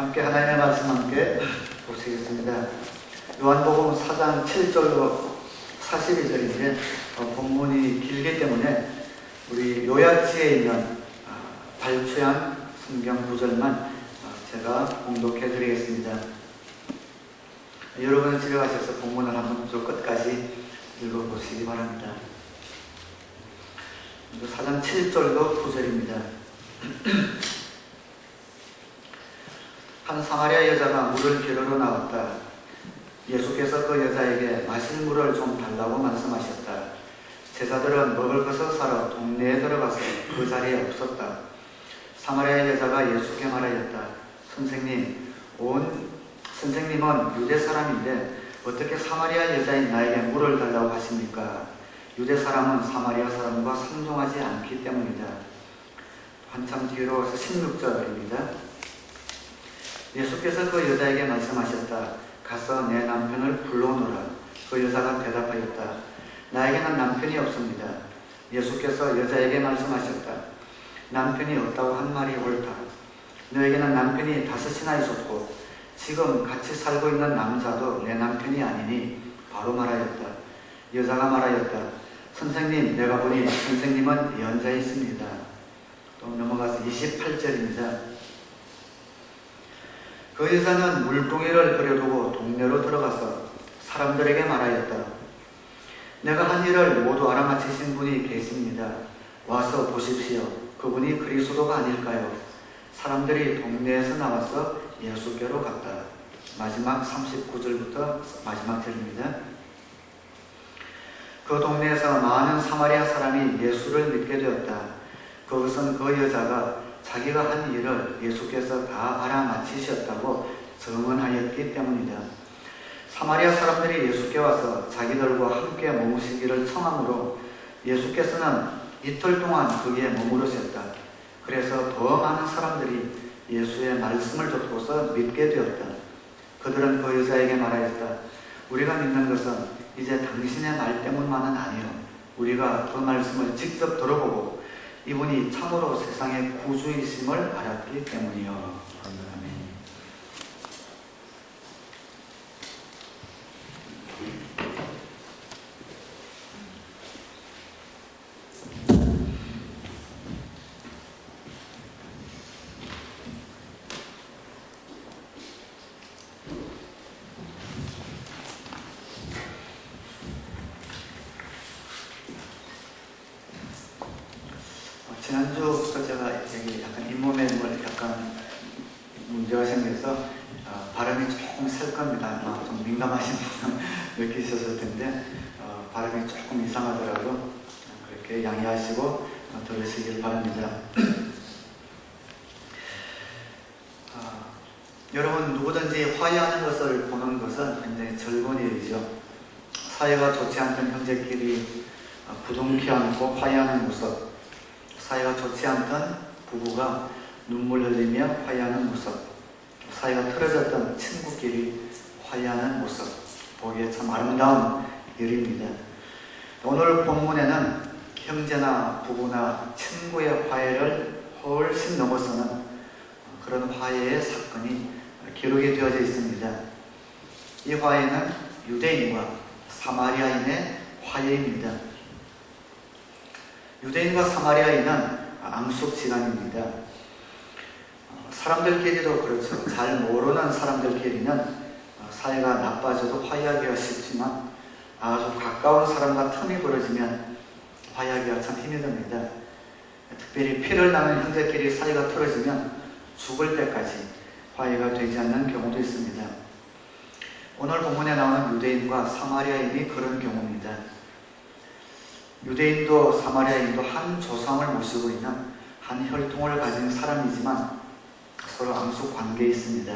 함께 하나님의 말씀 함께 보시겠습니다. 요한복음 4장 7절로 42절인데 본문이 길기 때문에 우리 요약지에 있는 발췌한 성경 구절만 제가 봉독해 드리겠습니다. 여러분은 집에 가셔서 본문을 한번 쭉 끝까지 읽어보시기 바랍니다. 4장 7절도 9절입니다. 한 사마리아 여자가 물을 기르러 나왔다. 예수께서 그 여자에게 마실 물을 좀 달라고 말씀하셨다. 제자들은 먹을 것을 사러 동네에 들어가서 그 자리에 없었다. 사마리아 여자가 예수께 말하였다. 선생님은 유대 사람인데 어떻게 사마리아 여자인 나에게 물을 달라고 하십니까? 유대 사람은 사마리아 사람과 상종하지 않기 때문이다. 한참 뒤로 와서 16절입니다. 예수께서 그 여자에게 말씀하셨다. 가서 내 남편을 불러오너라. 그 여자가 대답하였다. 나에게는 남편이 없습니다. 예수께서 여자에게 말씀하셨다. 남편이 없다고 한 말이 옳다. 너에게는 남편이 5이나 있었고 지금 같이 살고 있는 남자도 내 남편이 아니니 바로 말하였다. 여자가 말하였다. 선생님, 내가 보니 선생님은 연자에 있습니다. 또 넘어가서 28절입니다. 그 여자는 물동이를 그려두고 동네로 들어가서 사람들에게 말하였다. 내가 한 일을 모두 알아맞히신 분이 계십니다. 와서 보십시오. 그분이 그리스도가 아닐까요? 사람들이 동네에서 나와서 예수께로 갔다. 마지막 39절부터 마지막 절입니다. 그 동네에서 많은 사마리아 사람이 예수를 믿게 되었다. 그것은 그 여자가 자기가 한 일을 예수께서 다 알아맞히셨다고 증언하였기 때문이다. 사마리아 사람들이 예수께 와서 자기들과 함께 머무시기를 청하므로 예수께서는 이틀 동안 거기에 머무르셨다. 그래서 더 많은 사람들이 예수의 말씀을 듣고서 믿게 되었다. 그들은 그 여자에게 말하였다. 우리가 믿는 것은 이제 당신의 말 때문만은 아니요. 우리가 그 말씀을 직접 들어보고 이분이 참으로 세상의 구주이심을 알았기 때문이요. 아멘. 지난주부터 제가 약간 잇몸에 약간 문제가 생겨서 발음이 조금 셀 겁니다. 아마 좀 민감하신 분은 느끼셨을 텐데 발음이 조금 이상하더라도 그렇게 양해하시고 들으시길 바랍니다. 여러분 누구든지 화해하는 것을 보는 것은 굉장히 즐거운 일이죠. 사이가 좋지 않던 형제끼리 부둥켜 안고 화해하는 모습, 사이가 좋지 않던 부부가 눈물 흘리며 화해하는 모습, 사이가 틀어졌던 친구끼리 화해하는 모습, 보기에 참 아름다운 일입니다. 오늘 본문에는 형제나 부부나 친구의 화해를 훨씬 넘어서는 그런 화해의 사건이 기록이 되어져 있습니다. 이 화해는 유대인과 사마리아인의 화해입니다. 유대인과 사마리아인은 앙숙지간입니다. 사람들끼리도 그렇죠. 잘 모르는 사람들끼리는 사이가 나빠져도 화해하기가 쉽지만 아주 가까운 사람과 틈이 벌어지면 화해하기가 참 힘이 듭니다. 특별히 피를 나는 형제끼리 사이가 틀어지면 죽을 때까지 화해가 되지 않는 경우도 있습니다. 오늘 본문에 나오는 유대인과 사마리아인이 그런 경우입니다. 유대인도 사마리아인도 한 조상을 모시고 있는 한 혈통을 가진 사람이지만 서로 앙숙 관계에 있습니다.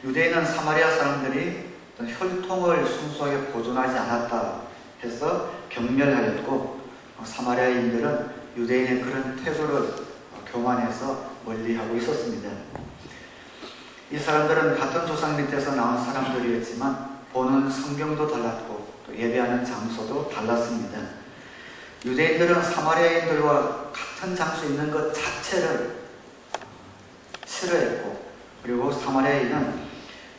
유대인은 사마리아 사람들이 혈통을 순수하게 보존하지 않았다 해서 경멸하였고, 사마리아인들은 유대인의 그런 태도를 교만해서 멀리하고 있었습니다. 이 사람들은 같은 조상 밑에서 나온 사람들이었지만 보는 성경도 달랐고 또 예배하는 장소도 달랐습니다. 유대인들은 사마리아인들과 같은 장소에 있는 것 자체를 싫어했고, 그리고 사마리아인은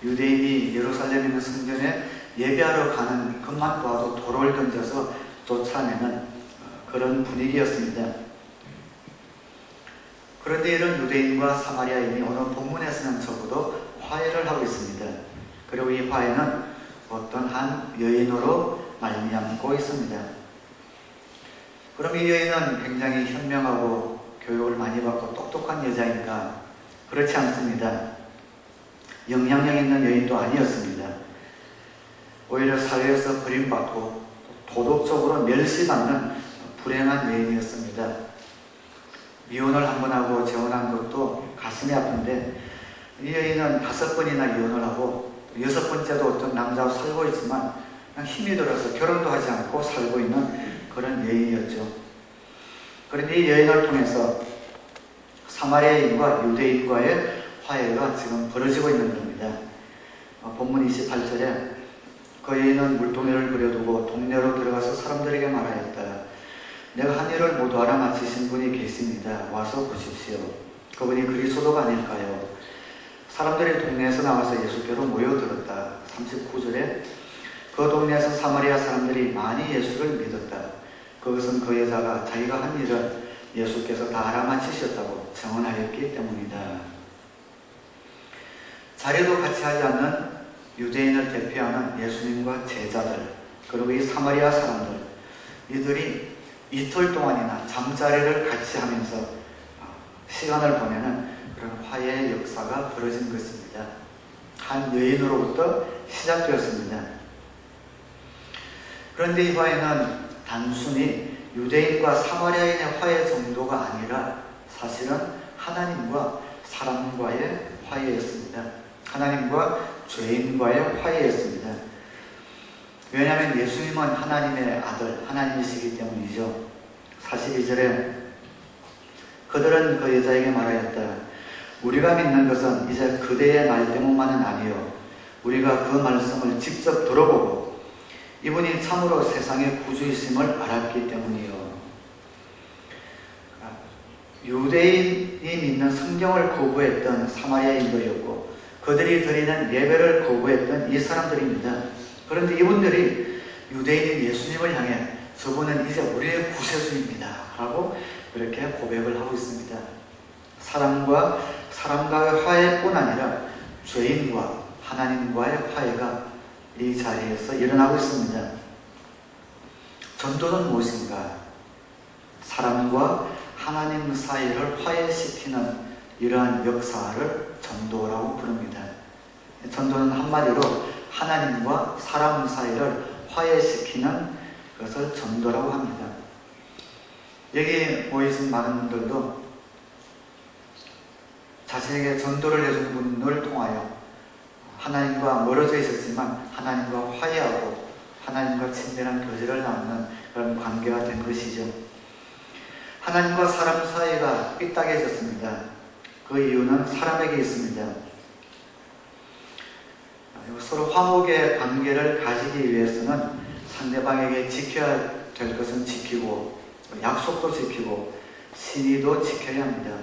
유대인이 예루살렘에 있는 성전에 예배하러 가는 것만 봐도 돌을 던져서 쫓아내는 그런 분위기였습니다. 그런데 이런 유대인과 사마리아인이 오늘 본문에서는 적어도 화해를 하고 있습니다. 그리고 이 화해는 어떤 한 여인으로 말미암고 있습니다. 그럼 이 여인은 굉장히 현명하고 교육을 많이 받고 똑똑한 여자인가? 그렇지 않습니다. 영향력 있는 여인도 아니었습니다. 오히려 사회에서 버림받고 도덕적으로 멸시받는 불행한 여인이었습니다. 이혼을 한 번 하고 재혼한 것도 가슴이 아픈데, 이 여인은 5번이나 이혼을 하고 6번째도 어떤 남자와 살고 있지만 그냥 힘이 들어서 결혼도 하지 않고 살고 있는 그런 여인이었죠. 그런데 이 여인을 통해서 사마리아인과 유대인과의 화해가 지금 벌어지고 있는 겁니다. 본문 28절에 그 여인은 물동이를 그려두고 동네로 들어가서 사람들에게 말하였다. 내가 한 일을 모두 알아맞히신 분이 계십니다. 와서 보십시오. 그분이 그리스도가 아닐까요? 사람들이 동네에서 나와서 예수께로 모여들었다. 39절에 그 동네에서 사마리아 사람들이 많이 예수를 믿었다. 그것은 그 여자가 자기가 한 일을 예수께서 다 알아맞히셨다고 증언하였기 때문이다. 자리도 같이 하지 않는 유대인을 대표하는 예수님과 제자들, 그리고 이 사마리아 사람들, 이들이 이틀 동안이나 잠자리를 같이 하면서 시간을 보내는 그런 화해의 역사가 벌어진 것입니다. 한 여인으로부터 시작되었습니다. 그런데 이 화해는 단순히 유대인과 사마리아인의 화해 정도가 아니라 사실은 하나님과 사람과의 화해였습니다. 하나님과 죄인과의 화해였습니다. 왜냐하면 예수님은 하나님의 아들, 하나님이시기 때문이죠. 42절에 그들은 그 여자에게 말하였다. 우리가 믿는 것은 이제 그대의 말 때문만은 아니요, 우리가 그 말씀을 직접 들어보고 이분이 참으로 세상의 구주이심을 알았기 때문이요. 유대인이 믿는 성경을 거부했던 사마리아인들이었고, 그들이 드리는 예배를 거부했던 이 사람들입니다. 그런데 이분들이 유대인인 예수님을 향해 저분은 이제 우리의 구세주입니다 라고 그렇게 고백을 하고 있습니다. 사람과 사람과의 화해뿐 아니라 죄인과 하나님과의 화해가 이 자리에서 일어나고 있습니다. 전도는 무엇인가? 사람과 하나님 사이를 화해시키는 이러한 역사를 전도라고 부릅니다. 전도는 한마디로 하나님과 사람 사이를 화해시키는 것을 전도라고 합니다. 여기 모이신 많은 분들도 자신에게 전도를 해준 분을 통하여 하나님과 멀어져 있었지만 하나님과 화해하고 하나님과 친밀한 교제를 나누는 그런 관계가 된 것이죠. 하나님과 사람 사이가 삐딱해졌습니다. 그 이유는 사람에게 있습니다. 서로 화목의 관계를 가지기 위해서는 상대방에게 지켜야 될 것은 지키고 약속도 지키고 신의도 지켜야 합니다.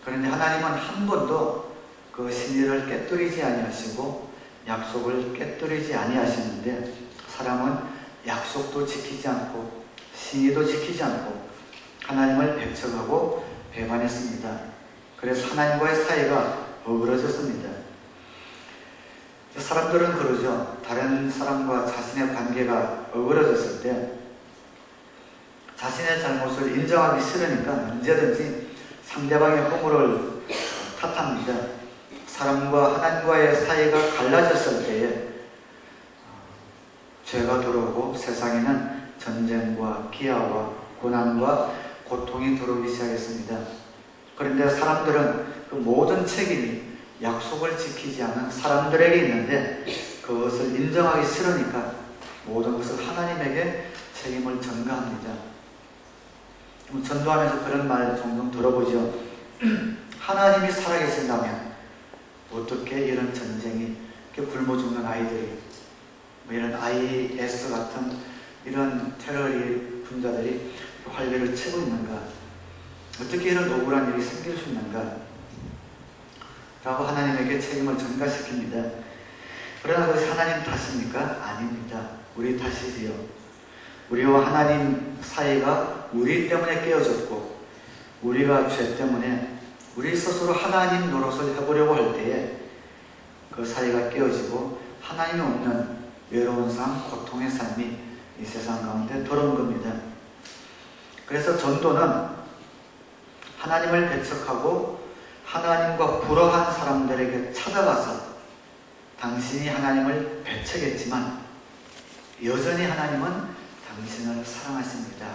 그런데 하나님은 한 번도 그 신의를 깨뜨리지 아니하시고 약속을 깨뜨리지 아니하시는데, 사람은 약속도 지키지 않고 신의도 지키지 않고 하나님을 배척하고 배반했습니다. 그래서 하나님과의 사이가 어그러졌습니다. 사람들은 그러죠. 다른 사람과 자신의 관계가 어그러졌을 때 자신의 잘못을 인정하기 싫으니까 언제든지 상대방의 허물을 탓합니다. 사람과 하나님과의 사이가 갈라졌을 때에 죄가 들어오고 세상에는 전쟁과 기아와 고난과 고통이 들어오기 시작했습니다. 그런데 사람들은 그 모든 책임이 약속을 지키지 않은 사람들에게 있는데 그것을 인정하기 싫으니까 모든 것을 하나님에게 책임을 전가합니다. 전도하면서 그런 말 종종 들어보죠. 하나님이 살아계신다면 어떻게 이런 전쟁이, 이렇게 굶어 죽는 아이들이, 이런 IS 같은 이런 테러리 분자들이 활개를 치고 있는가? 어떻게 이런 억울한 일이 생길 수 있는가? 라고 하나님에게 책임을 전가시킵니다. 그러나 그것이 하나님 탓입니까? 아닙니다. 우리 탓이지요. 우리와 하나님 사이가 우리 때문에 깨어졌고, 우리가 죄 때문에 우리 스스로 하나님 노릇을 해보려고 할 때에 그 사이가 깨어지고 하나님이 없는 외로운 삶, 고통의 삶이 이 세상 가운데 들어온 겁니다. 그래서 전도는 하나님을 배척하고 하나님과 불화한 사람들에게 찾아가서 당신이 하나님을 배척했지만 여전히 하나님은 당신을 사랑하십니다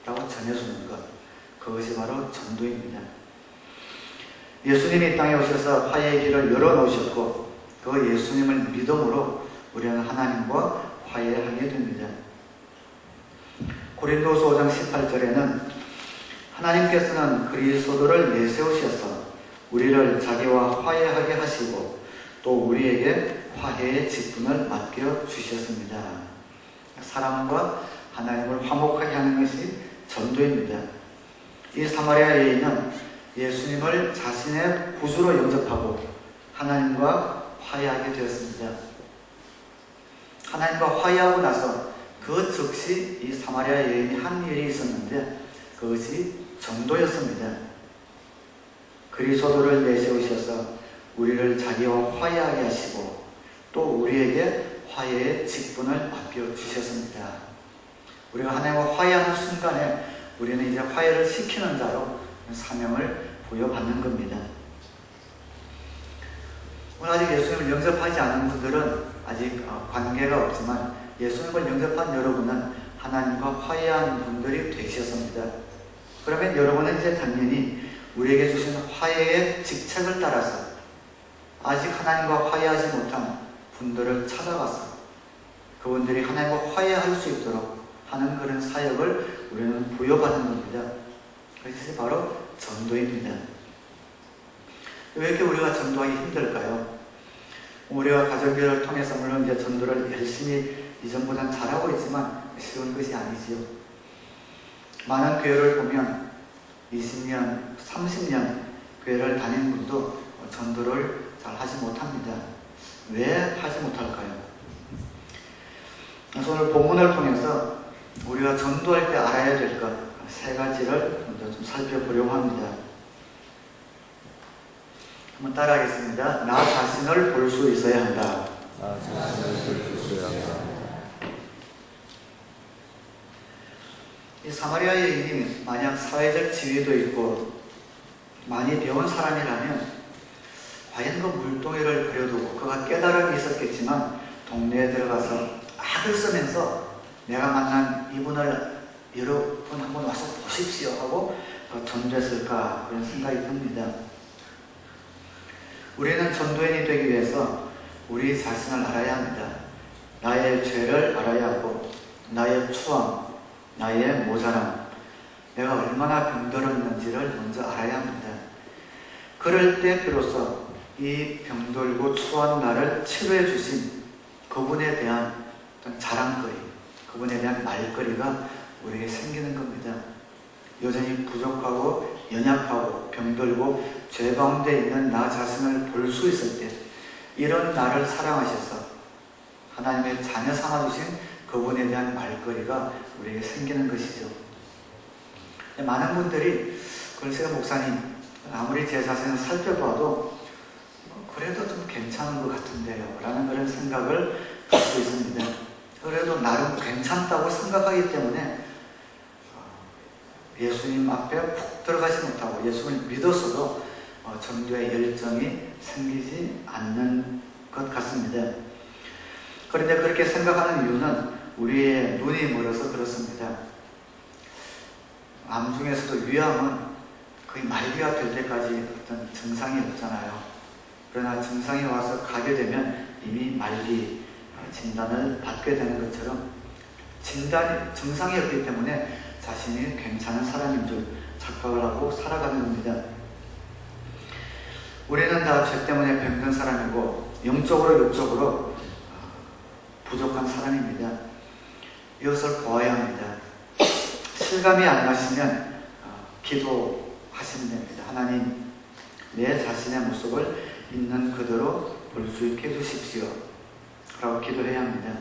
라고 전해주는 것, 그것이 바로 전도입니다. 예수님이 이 땅에 오셔서 화해의 길을 열어놓으셨고 그 예수님을 믿음으로 우리는 하나님과 화해하게 됩니다. 고린도서 5장 18절에는 하나님께서는 그리스도를 내세우셔서 우리를 자기와 화해하게 하시고 또 우리에게 화해의 직분을 맡겨 주셨습니다. 사람과 하나님을 화목하게 하는 것이 전도입니다. 이 사마리아 여인은 예수님을 자신의 구주로 영접하고 하나님과 화해하게 되었습니다. 하나님과 화해하고 나서 그 즉시 이 사마리아 여인이 한 일이 있었는데 그것이 전도였습니다. 그리스도를 내세우셔서 우리를 자기와 화해하게 하시고 또 우리에게 화해의 직분을 맡겨 주셨습니다. 우리가 하나님과 화해하는 순간에 우리는 이제 화해를 시키는 자로 사명을 부여받는 겁니다. 오늘 아직 예수님을 영접하지 않은 분들은 아직 관계가 없지만 예수님을 영접한 여러분은 하나님과 화해한 분들이 되셨습니다. 그러면 여러분은 이제 당연히 우리에게 주신 화해의 직책을 따라서 아직 하나님과 화해하지 못한 분들을 찾아가서 그분들이 하나님과 화해할 수 있도록 하는 그런 사역을 우리는 부여받는 겁니다. 그것이 바로 전도입니다. 왜 이렇게 우리가 전도하기 힘들까요? 우리가 가정교회를 통해서 물론 이제 전도를 열심히 이전보다는 잘하고 있지만 쉬운 것이 아니지요. 많은 교회를 보면 20년, 30년 교회를 다닌 분도 전도를 잘 하지 못합니다. 왜 하지 못할까요? 그래서 오늘 본문을 통해서 우리가 전도할 때 알아야 될 것 세 가지를 먼저 좀 살펴보려고 합니다. 한번 따라하겠습니다. 나 자신을 볼 수 있어야 한다. 나 자신을 볼 수 있어야 한다. 이 사마리아 여인이 만약 사회적 지위도 있고 많이 배운 사람이라면 과연 그 물동이를 그려두고 그가 깨달음이 있었겠지만 동네에 들어가서 악을 쓰면서 내가 만난 이분을 여러분 한번 와서 보십시오 하고 전도했을까 그런 생각이 듭니다. 우리는 전도인이 되기 위해서 우리 자신을 알아야 합니다. 나의 죄를 알아야 하고 나의 추함, 나의 모자람, 내가 얼마나 병들었는지를 먼저 알아야 합니다. 그럴 때 비로소 이 병들고 추한 나를 치료해 주신 그분에 대한 어떤 자랑거리, 그분에 대한 말거리가 우리에게 생기는 겁니다. 여전히 부족하고 연약하고 병들고 죄 가운데 있는 나 자신을 볼 수 있을 때 이런 나를 사랑하셔서 하나님의 자녀 삼아주신 그분에 대한 말거리가 우리에게 생기는 것이죠. 많은 분들이 글쎄요 목사님 아무리 제 자신을 살펴봐도 그래도 좀 괜찮은 것 같은데요 라는 그런 생각을 갖고 있습니다. 그래도 나름 괜찮다고 생각하기 때문에 예수님 앞에 푹 들어가지 못하고 예수님을 믿어서도 전도의 열정이 생기지 않는 것 같습니다. 그런데 그렇게 생각하는 이유는 우리의 눈이 멀어서 그렇습니다. 암 중에서도 위암은 거의 말기가 될 때까지 어떤 증상이 없잖아요. 그러나 증상이 와서 가게 되면 이미 말기 진단을 받게 되는 것처럼 증상이 없기 때문에 자신이 괜찮은 사람인 줄 착각을 하고 살아가는 겁니다. 우리는 다 죄 때문에 병든 사람이고 영적으로 육적으로 부족한 사람입니다. 이것을 보아야 합니다. 실감이 안 나시면 기도하시면 됩니다. 하나님, 내 자신의 모습을 있는 그대로 볼 수 있게 해주십시오 라고 기도해야 합니다.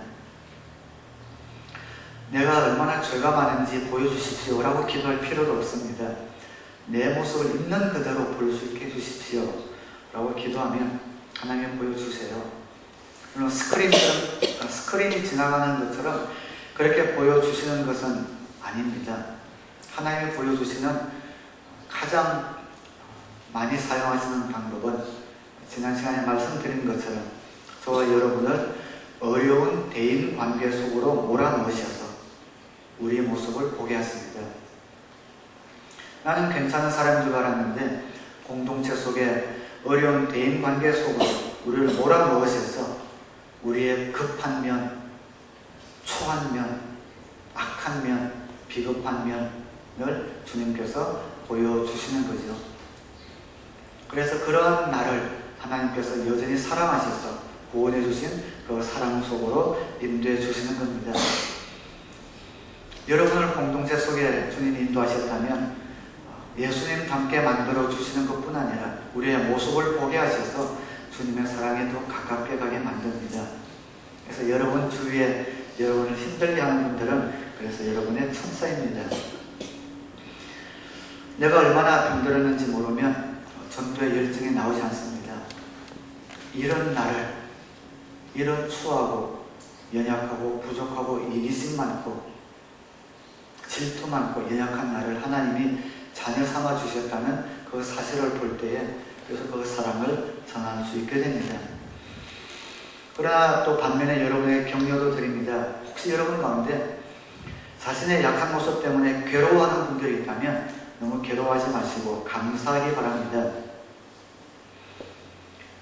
내가 얼마나 죄가 많은지 보여주십시오 라고 기도할 필요도 없습니다. 내 모습을 있는 그대로 볼 수 있게 해주십시오 라고 기도하면 하나님 보여주세요. 물론 스크린이 지나가는 것처럼 그렇게 보여주시는 것은 아닙니다. 하나님이 보여주시는 가장 많이 사용하시는 방법은 지난 시간에 말씀드린 것처럼 저와 여러분을 어려운 대인관계 속으로 몰아넣으셔서 우리의 모습을 보게 하십니다. 나는 괜찮은 사람인 줄 알았는데 공동체 속에 어려운 대인관계 속으로 우리를 몰아넣으셔서 우리의 급한 면, 초한 면, 악한 면, 비겁한 면을 주님께서 보여주시는 거죠. 그래서 그런 나를 하나님께서 여전히 사랑하셔서 구원해 주신 그 사랑 속으로 인도해 주시는 겁니다. 여러분을 공동체 속에 주님이 인도하셨다면 예수님과 함께 만들어 주시는 것뿐 아니라 우리의 모습을 보게 하셔서 주님의 사랑에 더 가깝게 가게 만듭니다. 그래서 여러분 주위에 여러분을 힘들게 하는 분들은 그래서 여러분의 천사입니다. 내가 얼마나 병들었는지 모르면 전도의 열정이 나오지 않습니다. 이런 나를, 이런 추하고 연약하고 부족하고 이기심 많고 질투 많고 연약한 나를 하나님이 자녀 삼아 주셨다는 그 사실을 볼 때에 그래서 그 사랑을 전할 수 있게 됩니다. 그러나 또 반면에 여러분에게 격려도 드립니다. 혹시 여러분 가운데 자신의 약한 모습 때문에 괴로워하는 분들이 있다면 너무 괴로워하지 마시고 감사하기 바랍니다.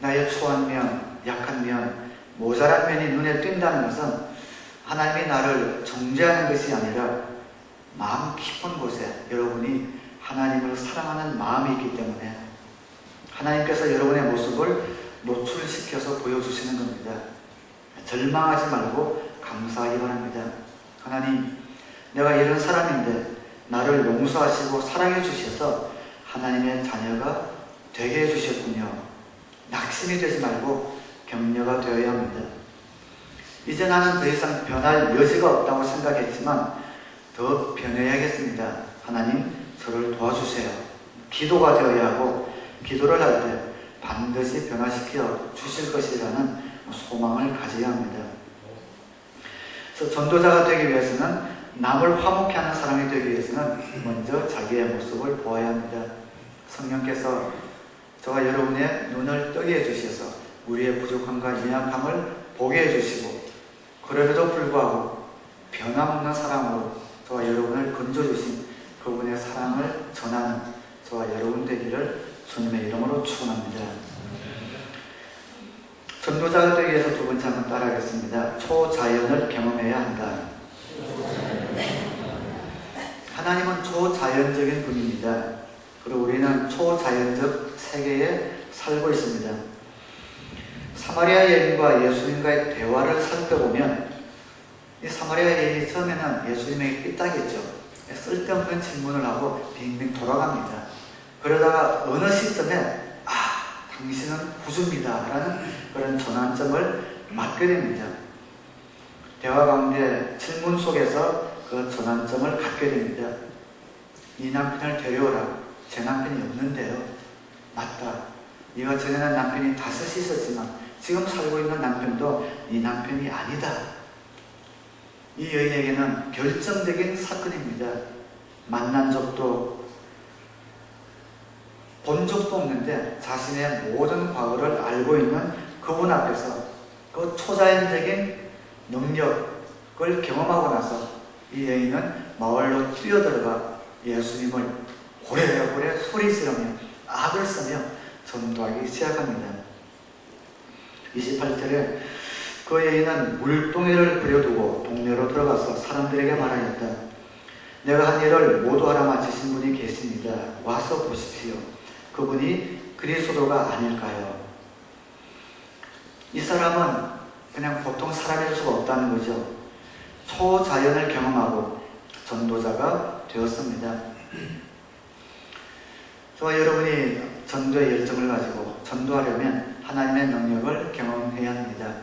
나의 추한 면, 약한 면, 모자란 면이 눈에 띈다는 것은 하나님이 나를 정죄하는 것이 아니라 마음 깊은 곳에 여러분이 하나님을 사랑하는 마음이 있기 때문에 하나님께서 여러분의 모습을 노출시켜서 보여주시는 겁니다. 절망하지 말고 감사하기 바랍니다. 하나님, 내가 이런 사람인데 나를 용서하시고 사랑해 주셔서 하나님의 자녀가 되게 해주셨군요. 낙심이 되지 말고 격려가 되어야 합니다. 이제 나는 더 이상 변할 여지가 없다고 생각했지만 더 변해야겠습니다. 하나님, 저를 도와주세요. 기도가 되어야 하고 기도를 할 때 반드시 변화시켜 주실 것이라는 소망을 가져야 합니다. 그래서 전도자가 되기 위해서는 남을 화목케 하는 사람이 되기 위해서는 먼저 자기의 모습을 보아야 합니다. 성령께서 저와 여러분의 눈을 뜨게 해주셔서 우리의 부족함과 연약함을 보게 해주시고 그럼에도 불구하고 변함없는 사랑으로 저와 여러분을 건져주신 그분의 사랑을 전하는 저와 여러분 되기를 주님의 이름으로 축원합니다. 전도자가 되기 위해서 두 번째 한번 따라하겠습니다. 초자연을 경험해야 한다. 하나님은 초자연적인 분입니다. 그리고 우리는 초자연적 세계에 살고 있습니다. 사마리아 여인과 예수님과의 대화를 살펴보면 이 사마리아 여인이 처음에는 예수님에게 삐딱했죠. 쓸데없는 질문을 하고 빙빙 돌아갑니다. 그러다가 어느 시점에 당신은 구주입니다 라는 그런 전환점을 맞게 됩니다. 대화 가운데 질문 속에서 그 전환점을 갖게 됩니다. 이 남편을 데려오라. 제 남편이 없는데요. 맞다. 네가 전에는 남편이 5이 있었지만 지금 살고 있는 남편도 네 남편이 아니다. 이 여인에게는 결정적인 사건입니다. 만난 적도 본 적도 없는데 자신의 모든 과거를 알고 있는 그분 앞에서 그 초자연적인 능력을 경험하고 나서 이 여인은 마을로 뛰어들어가 예수님을 고래고래 소리 지르며 악을 쓰며 전도하기 시작합니다. 28절에 그 여인은 물동이를 부려두고 동네로 들어가서 사람들에게 말하였다. 내가 한 일을 모두 알아맞히신 분이 계십니다. 와서 보십시오. 그분이 그리스도가 아닐까요? 이 사람은 그냥 보통 사람일 수가 없다는 거죠. 초자연을 경험하고 전도자가 되었습니다. 저와 여러분이 전도의 열정을 가지고 전도하려면 하나님의 능력을 경험해야 합니다.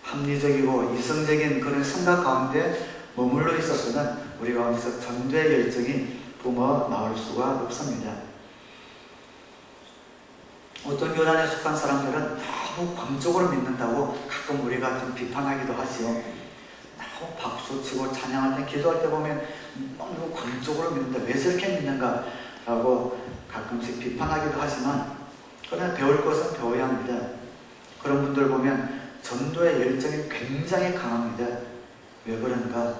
합리적이고 이성적인 그런 생각 가운데 머물러 있어서는 우리 가운데서 전도의 열정이 뿜어 나올 수가 없습니다. 어떤 교단에 속한 사람들은 너무 광적으로 믿는다고 가끔 우리가 좀 비판하기도 하지요. 너무 박수치고 찬양할 때, 기도할 때 보면 너무 광적으로 믿는다, 왜 저렇게 믿는가 라고 가끔씩 비판하기도 하지만, 그러나 배울 것은 배워야 합니다. 그런 분들 보면 전도의 열정이 굉장히 강합니다. 왜 그런가?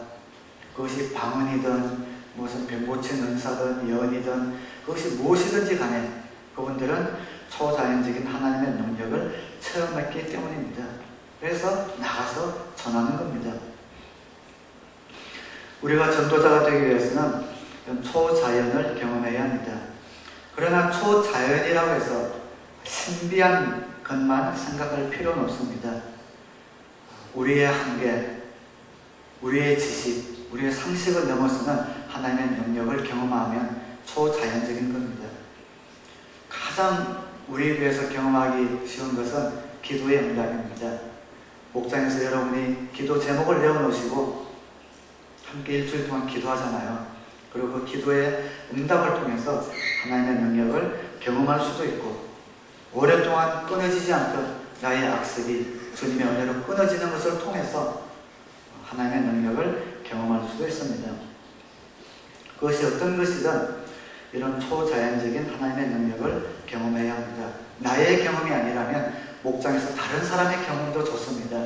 그것이 방언이든 무슨 병고친 은사든 예언이든 그것이 무엇이든지 간에 그분들은 초자연적인 하나님의 능력을 체험했기 때문입니다. 그래서 나가서 전하는 겁니다. 우리가 전도자가 되기 위해서는 초자연을 경험해야 합니다. 그러나 초자연이라고 해서 신비한 것만 생각할 필요는 없습니다. 우리의 한계, 우리의 지식, 우리의 상식을 넘어서는 하나님의 능력을 경험하면 초자연적인 겁니다. 가장 우리 위해서 경험하기 쉬운 것은 기도의 응답입니다. 목장에서 여러분이 기도 제목을 내어놓으시고 함께 일주일 동안 기도하잖아요. 그리고 그 기도의 응답을 통해서 하나님의 능력을 경험할 수도 있고, 오랫동안 끊어지지 않던 나의 악습이 주님의 은혜로 끊어지는 것을 통해서 하나님의 능력을 경험할 수도 있습니다. 그것이 어떤 것이든 이런 초자연적인 하나님의 능력을 경험해야 합니다. 나의 경험이 아니라면 목장에서 다른 사람의 경험도 좋습니다.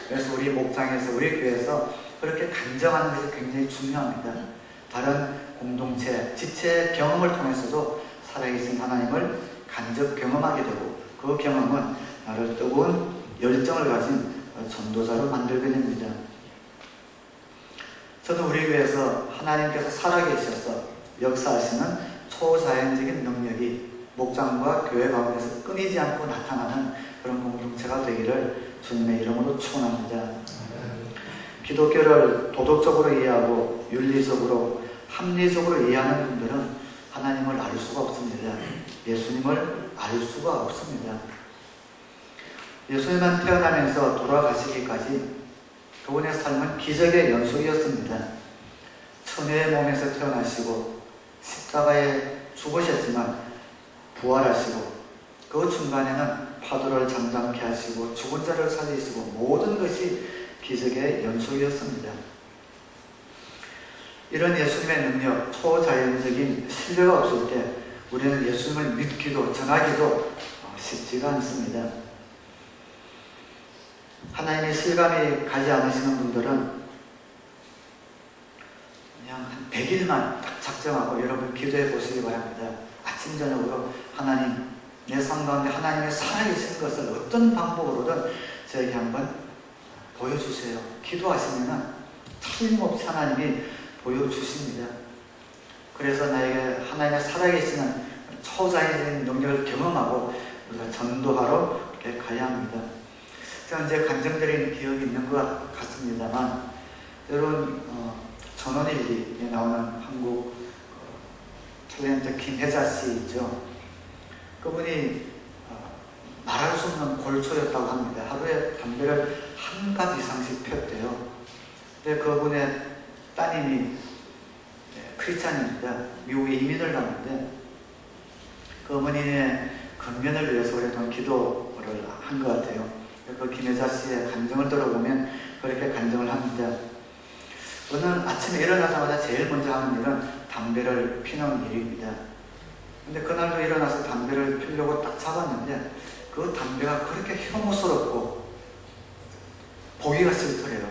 그래서 우리 목장에서, 우리 교회에서 그렇게 간증하는 것이 굉장히 중요합니다. 다른 공동체, 지체의 경험을 통해서도 살아계신 하나님을 간접 경험하게 되고, 그 경험은 나를 뜨거운 열정을 가진 전도자로 만들게 됩니다. 저는 우리 교회에서 하나님께서 살아계셔서 역사하시는 초자연적인 능력이 목장과 교회 가운데서 끊이지 않고 나타나는 그런 공동체가 되기를 주님의 이름으로 축원합니다. 기독교를 도덕적으로 이해하고 윤리적으로, 합리적으로 이해하는 분들은 하나님을 알 수가 없습니다. 예수님을 알 수가 없습니다. 예수님은 태어나면서 돌아가시기까지 그분의 삶은 기적의 연속이었습니다. 처녀의 몸에서 태어나시고 십자가에 죽으셨지만 부활하시고, 그 중간에는 파도를 잠잠케 하시고 죽은 자를 살리시고, 모든 것이 기적의 연속이었습니다. 이런 예수님의 능력, 초자연적인 신뢰가 없을 때 우리는 예수님을 믿기도 전하기도 쉽지가 않습니다. 하나님의 실감이 가지 않으시는 분들은 그냥 한 100일만 딱 작정하고 여러분 기도해 보시기 바랍니다. 아침 저녁으로 하나님, 내 삶 가운데 하나님의 살아계신 것을 어떤 방법으로든 저에게 한번 보여주세요. 기도하시면 틀림없이 하나님이 보여주십니다. 그래서 나에게 하나님의 살아계시는 초자연적인 능력을 경험하고 우리가 전도하러 이렇게 가야 합니다. 제가 이제 간증드린 기억이 있는 것 같습니다만, 여러분 전원일기에 나오는 한국 탤런트 김혜자 씨 있죠. 그분이 말할 수 없는 골초였다고 합니다. 하루에 담배를 한 갑 이상씩 폈대요. 근데 그분의 따님이 크리스찬입니다. 미국에 이민을 갔는데 그 어머니의 건면을 위해서 오랫동안 기도를 한 것 같아요. 그 김혜자 씨의 간증을 들어보면 그렇게 간증을 합니다. 어느 아침에 일어나자마자 제일 먼저 하는 일은 담배를 피는 일입니다. 근데 그날도 일어나서 담배를 피려고 딱 잡았는데 그 담배가 그렇게 혐오스럽고 보기가 싫더래요.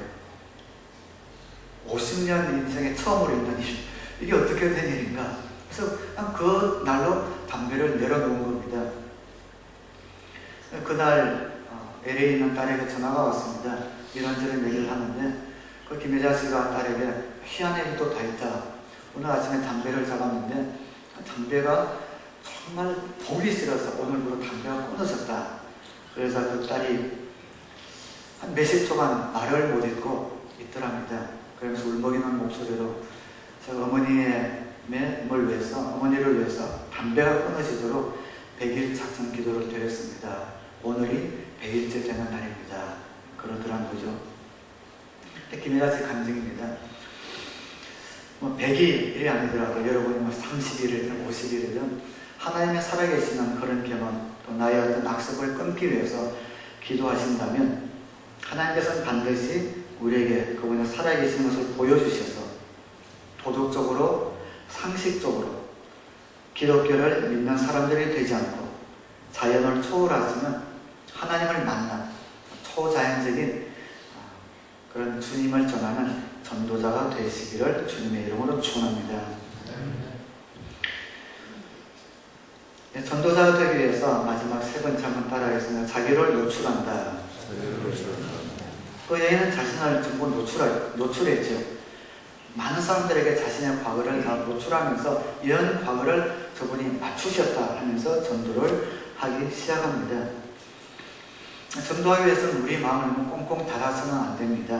50년 인생에 처음으로 있는 일, 이게 어떻게 된 일인가. 그래서 그냥 그 날로 담배를 내려놓은 겁니다. 그날 LA에 있는 딸에게 전화가 왔습니다. 이런저런 얘기를 하는데 그 김혜자 씨가 딸에게 희한한 일도 다 있다. 오늘 아침에 담배를 잡았는데 담배가 정말 보기 싫어서 오늘부로 담배가 끊어졌다. 그래서 그 딸이 한 몇십 초간 말을 못 잇고 있더랍니다. 그러면서 울먹이는 목소리로 제가 어머니를 위해서 담배가 끊어지도록 100일 작전 기도를 드렸습니다. 오늘이 100일째 되는 날입니다. 그러더란 거죠. 김혜자씨 간증입니다. 100일이 아니더라도 여러분이 30일이든 50일이든 하나님의 살아계시는 그런 경험, 또 나의 어떤 악습을 끊기 위해서 기도하신다면 하나님께서는 반드시 우리에게 그분의 살아계시는 것을 보여주셔서 도덕적으로, 상식적으로 기독교를 믿는 사람들이 되지 않고 자연을 초월하시는 하나님을 만난 초자연적인 그런 주님을 전하는 전도자가 되시기를 주님의 이름으로 축원합니다. 전도자가 되기 위해서 마지막 세 번째 한번 따라하겠습니다. 자기를 노출한다. 그 여인은 자신을 전부 노출했죠. 많은 사람들에게 자신의 과거를 다 노출하면서 이런 과거를 저분이 맞추셨다 하면서 전도를 하기 시작합니다. 전도하기 위해서는 우리 마음을 꽁꽁 닫아서는 안 됩니다.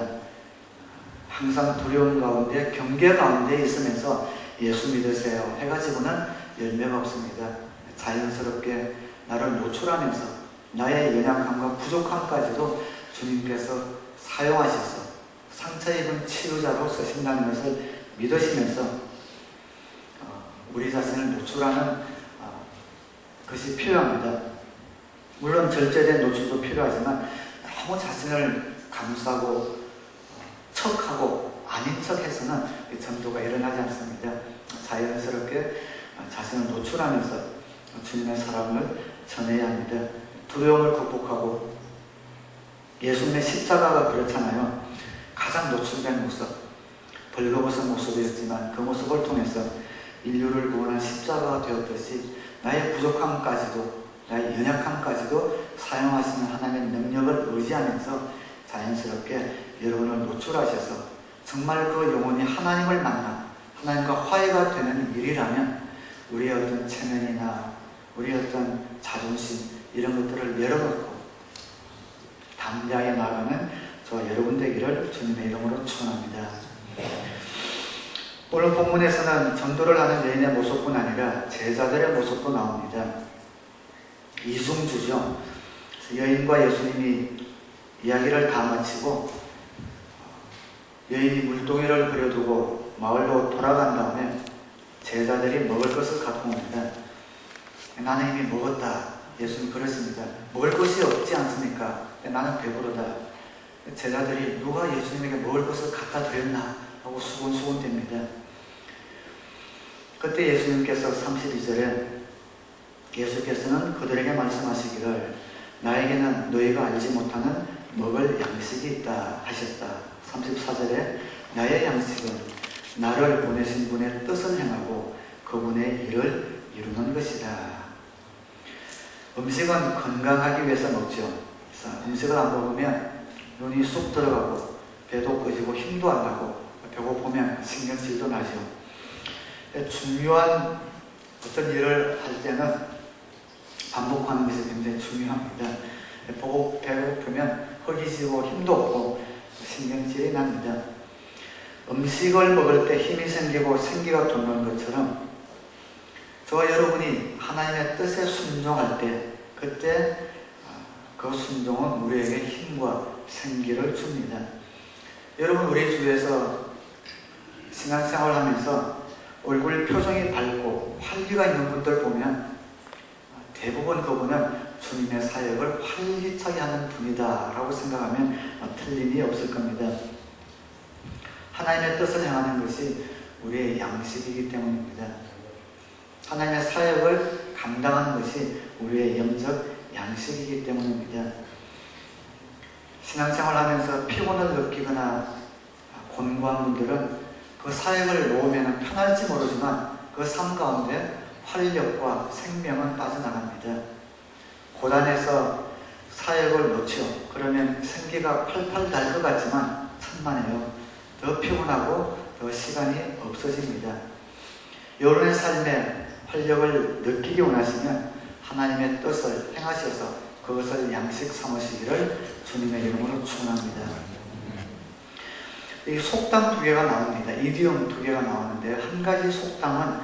항상 두려움 가운데 경계 가운데 있으면서 예수 믿으세요 해가지고는 열매가 없습니다. 자연스럽게 나를 노출하면서 나의 연약함과 부족함까지도 주님께서 사용하셔서 상처 입은 치유자로 쓰신다는 것을 믿으시면서 우리 자신을 노출하는 것이 필요합니다. 물론 절제된 노출도 필요하지만 너무 자신을 감싸고 척하고 아닌 척해서는 전도가 일어나지 않습니다. 자연스럽게 자신을 노출하면서 주님의 사랑을 전해야 합니다. 두려움을 극복하고 예수님의 십자가가 그렇잖아요. 가장 노출된 모습, 벌거벗은 모습이었지만 그 모습을 통해서 인류를 구원한 십자가가 되었듯이 나의 부족함까지도 나의 연약함까지도 사용하시는 하나님의 능력을 의지하면서 자연스럽게 여러분을 노출하셔서 정말 그 영혼이 하나님을 만나 하나님과 화해가 되는 일이라면 우리의 어떤 체면이나 우리의 어떤 자존심 이런 것들을 열어놓고 담대하게 나가는 저와 여러분 되기를 주님의 이름으로 축원합니다. 오늘 본문에서는 전도를 하는 여인의 모습뿐 아니라 제자들의 모습도 나옵니다. 이중주죠. 여인과 예수님이 이야기를 다 마치고 여인이 물동이를 그려두고 마을로 돌아간 다음에 제자들이 먹을 것을 갖고 옵니다. 나는 이미 먹었다. 예수님 그랬습니다. 먹을 것이 없지 않습니까? 나는 배부르다. 제자들이 누가 예수님에게 먹을 것을 갖다 드렸나 하고 수군수군 됩니다. 그때 예수님께서 32절에 예수께서는 그들에게 말씀하시기를 나에게는 너희가 알지 못하는 먹을 양식이 있다 하셨다. 34절에 나의 양식은 나를 보내신 분의 뜻을 행하고 그분의 일을 이루는 것이다. 음식은 건강하기 위해서 먹죠. 음식을 안 먹으면 눈이 쑥 들어가고 배도 꺼지고 힘도 안 나고 배고프면 신경질도 나죠. 중요한 어떤 일을 할 때는 반복하는 것이 굉장히 중요합니다. 배고프면 허기지고 힘도 없고 신경질이 납니다. 음식을 먹을 때 힘이 생기고 생기가 돋는 것처럼 저와 여러분이 하나님의 뜻에 순종할 때 그때 그 순종은 우리에게 힘과 생기를 줍니다. 여러분 우리 주위에서 신앙생활을 하면서 얼굴 표정이 밝고 활기가 있는 분들 보면 대부분 그분은 주님의 사역을 활기차게 하는 분이다 라고 생각하면 틀림이 없을 겁니다. 하나님의 뜻을 행하는 것이 우리의 양식이기 때문입니다. 하나님의 사역을 감당하는 것이 우리의 영적 양식이기 때문입니다. 신앙생활 하면서 피곤을 느끼거나 곤고한 분들은 그 사역을 놓으면 편할지 모르지만 그 삶 가운데 활력과 생명은 빠져나갑니다. 고단해서 사역을 놓죠. 그러면 생기가 팔팔 날 것 같지만 천만에요. 더 피곤하고 더 시간이 없어집니다. 여러분의 삶에 활력을 느끼기 원하시면 하나님의 뜻을 행하셔서 그것을 양식 삼으시기를 주님의 이름으로 축원합니다. 이 속담 2개가 나옵니다. 이디움 2개가 나오는데 한 가지 속담은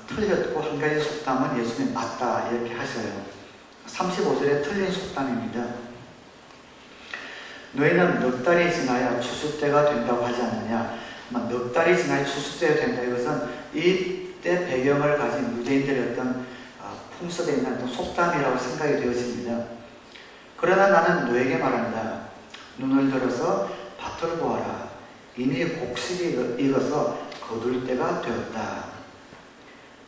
틀렸고 한 가지 속담은 예수님이 맞다 이렇게 하셔요. 35절에 틀린 속담입니다. 너희는 넉 달이 지나야 추수 때가 된다고 하지 않느냐. 넉 달이 지나야 추수 때가 된다. 이것은 이때 배경을 가진 유대인들의 어떤 풍습에 있는 어떤 속담이라고 생각이 되어집니다. 그러나 나는 너에게 말한다. 눈을 들어서 밭을 보아라. 이미 곡식이 익어서 거둘 때가 되었다.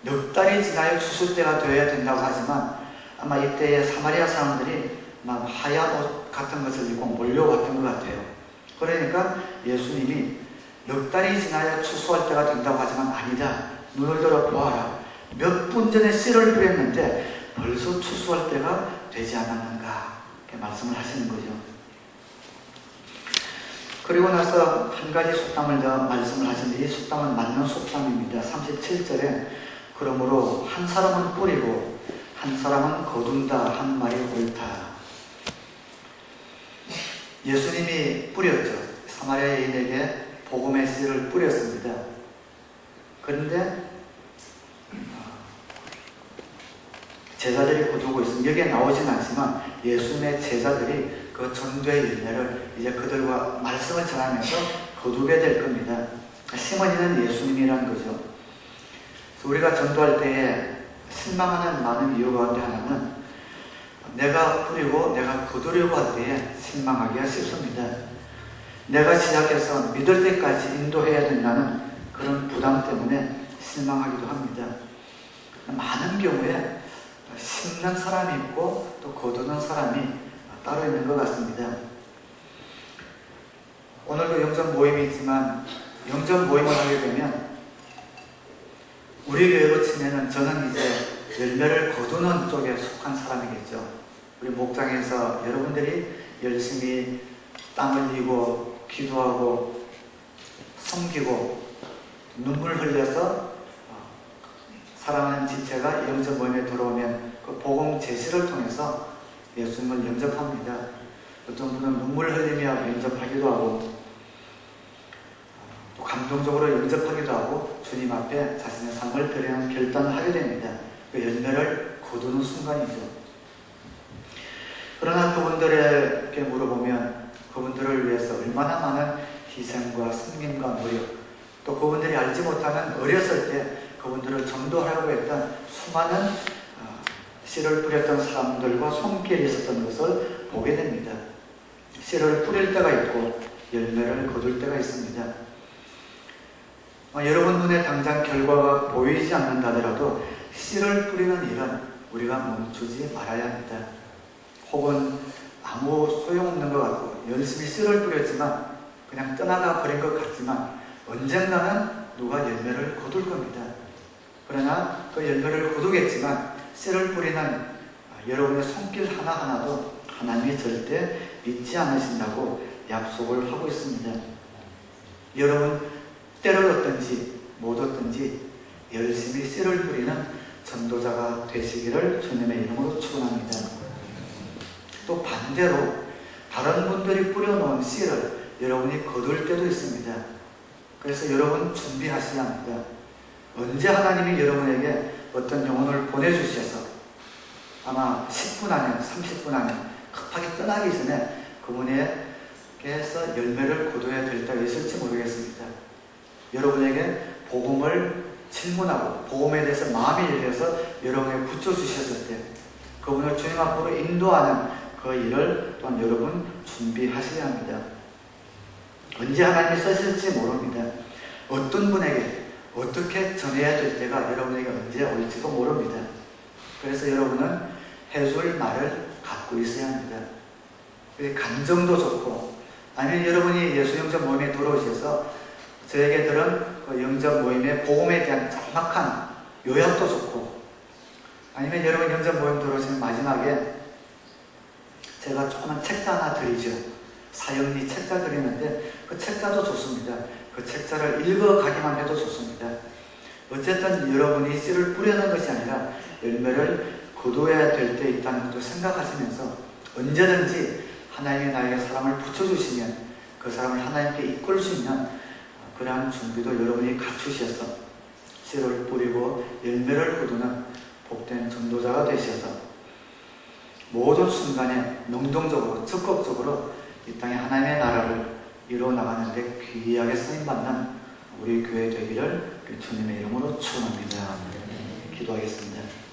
넉 달이 지나야 추수 때가 되어야 된다고 하지만 아마 이때의 사마리아 사람들이 막 하얀 옷 같은 것을 입고 몰려왔던 것 같아요. 그러니까 예수님이 넉 달이 지나야 추수할 때가 된다고 하지만 아니다. 눈을 들어 보아라. 몇 분 전에 씨를 뿌렸는데 벌써 추수할 때가 되지 않았는가. 이렇게 말씀을 하시는 거죠. 그리고 나서 한 가지 속담을 더 말씀을 하시는데 이 속담은 맞는 속담입니다. 37절에 그러므로 한 사람은 뿌리고 한 사람은 거둔다 한 말이 옳다. 예수님이 뿌렸죠. 사마리아인에게 복음의 씨를 뿌렸습니다. 그런데 제자들이 거두고 있습니다. 여기에 나오진 않지만 예수님의 제자들이 그 전도의 열매를 이제 그들과 말씀을 전하면서 거두게 될 겁니다. 심어지는 예수님이라는 거죠. 그래서 우리가 전도할 때에 실망하는 많은 이유 가운데 하나는 내가 뿌리고 내가 거두려고 할 때에 실망하기가 쉽습니다. 내가 시작해서 믿을 때까지 인도해야 된다는 그런 부담 때문에 실망하기도 합니다. 많은 경우에 심는 사람이 있고 또 거두는 사람이 따로 있는 것 같습니다. 오늘도 영접 모임이 있지만 영접 모임을 하게 되면 우리 교회로 치면은 저는 이제 열매를 거두는 쪽에 속한 사람이겠죠. 우리 목장에서 여러분들이 열심히 땀 흘리고 기도하고 섬기고 눈물 흘려서 사랑하는 지체가 영접 모임에 들어오면 그 복음 제시를 통해서 예수님을 영접합니다. 어떤 분은 눈물 흘리며 영접하기도 하고 또 감동적으로 영접하기도 하고 주님 앞에 자신의 삶을 드리는 결단을 하게 됩니다. 그 열매를 거두는 순간이죠. 그러나 그분들에게 물어보면 그분들을 위해서 얼마나 많은 희생과 섬김과 노력, 또 그분들이 알지 못하는 어렸을 때 그분들을 전도하려고 했던 수많은 씨를 뿌렸던 사람들과 손길이 있었던 것을 보게 됩니다. 씨를 뿌릴 때가 있고 열매를 거둘 때가 있습니다. 여러분 눈에 당장 결과가 보이지 않는다더라도 씨를 뿌리는 일은 우리가 멈추지 말아야 합니다. 혹은 아무 소용없는 것 같고 열심히 씨를 뿌렸지만 그냥 떠나가 버린 것 같지만 언젠가는 누가 열매를 거둘 겁니다. 그러나 그 열매를 거두겠지만 씨를 뿌리는 여러분의 손길 하나하나도 하나님이 절대 잊지 않으신다고 약속을 하고 있습니다. 여러분 때를 얻든지 못 얻든지 열심히 씨를 뿌리는 전도자가 되시기를 주님의 이름으로 축원합니다. 또 반대로 다른 분들이 뿌려놓은 씨를 여러분이 거둘 때도 있습니다. 그래서 여러분 준비하셔야 합니다. 언제 하나님이 여러분에게 어떤 영혼을 보내주셔서 아마 10분 안에 30분 안에 급하게 떠나기 전에 그분에게서 열매를 거둬야 될 때가 있을지 모르겠습니다. 여러분에게 복음을 질문하고 복음에 대해서 마음이 열려서 여러분에게 붙여주셨을 때 그분을 주님 앞으로 인도하는 그 일을 또한 여러분 준비하셔야 합니다. 언제 하나님이 쓰실지 모릅니다. 어떤 분에게 어떻게 전해야 될 때가 여러분에게 언제 올지도 모릅니다. 그래서 여러분은 해줄 말을 갖고 있어야 합니다. 감정도 좋고 아니면 여러분이 예수 영접 모임에 들어오셔서 저에게 들은 그 영접 모임의 복음에 대한 짤막한 요약도 좋고 아니면 여러분 영접 모임 들어오시는 마지막에 제가 조그만 책자 하나 드리죠. 사형리 책자 드리는데 그 책자도 좋습니다. 그 책자를 읽어가기만 해도 좋습니다. 어쨌든 여러분이 씨를 뿌려놓은 것이 아니라 열매를 거둬야 될 때 있다는 것도 생각하시면서 언제든지 하나님이 나에게 사람을 붙여주시면 그 사람을 하나님께 이끌 수 있는 그러한 준비도 여러분이 갖추셔서 씨를 뿌리고 열매를 거두는 복된 전도자가 되셔서 모든 순간에 능동적으로 적극적으로 이 땅에 하나님의 나라를 이루어 나가는 데 귀하게 쓰임받는 우리 교회 되기를 주님의 이름으로 축원합니다. 기도하겠습니다.